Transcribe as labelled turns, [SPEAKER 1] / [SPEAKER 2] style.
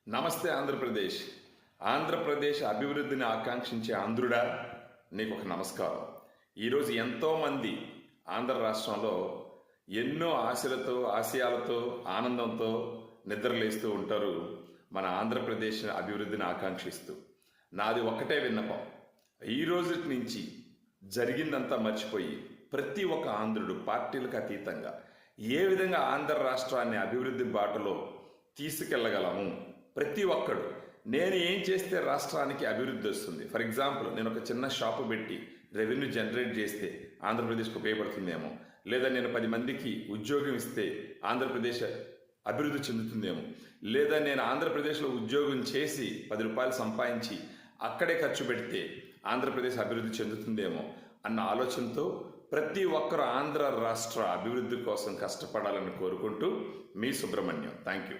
[SPEAKER 1] నమస్తే ఆంధ్రప్రదేశ్. ఆంధ్రప్రదేశ్ అభివృద్ధిని ఆకాంక్షించే ఆంధ్రుడా, నీకు ఒక నమస్కారం. ఈరోజు ఎంతోమంది ఆంధ్ర రాష్ట్రంలో ఎన్నో ఆశలతో, ఆశయాలతో, ఆనందంతో నిద్రలేస్తూ ఉంటారు మన ఆంధ్రప్రదేశ్ అభివృద్ధిని ఆకాంక్షిస్తూ. నాది ఒక్కటే విన్నపం, ఈ రోజు నుంచి జరిగిందంతా మర్చిపోయి ప్రతి ఒక్క ఆంధ్రుడు పార్టీలకు అతీతంగా ఏ విధంగా ఆంధ్ర రాష్ట్రాన్ని అభివృద్ధి బాటలో తీసుకెళ్ళగలము, ప్రతి ఒక్కడు నేను ఏం చేస్తే రాష్ట్రానికి అభివృద్ధి వస్తుంది. ఫర్ ఎగ్జాంపుల్, నేను ఒక చిన్న షాపు పెట్టి రెవెన్యూ జనరేట్ చేస్తే ఆంధ్రప్రదేశ్కు ఉపయోగపడుతుందేమో, లేదా నేను 10 మందికి ఉద్యోగం ఇస్తే ఆంధ్రప్రదేశ్ అభివృద్ధి చెందుతుందేమో, లేదా నేను ఆంధ్రప్రదేశ్లో ఉద్యోగం చేసి 10 రూపాయలు సంపాదించి అక్కడే ఖర్చు పెడితే ఆంధ్రప్రదేశ్ అభివృద్ధి చెందుతుందేమో అన్న ఆలోచనతో ప్రతి ఒక్కరు ఆంధ్ర రాష్ట్ర అభివృద్ధి కోసం కష్టపడాలని కోరుకుంటూ మీ సుబ్రహ్మణ్యం. Thank you.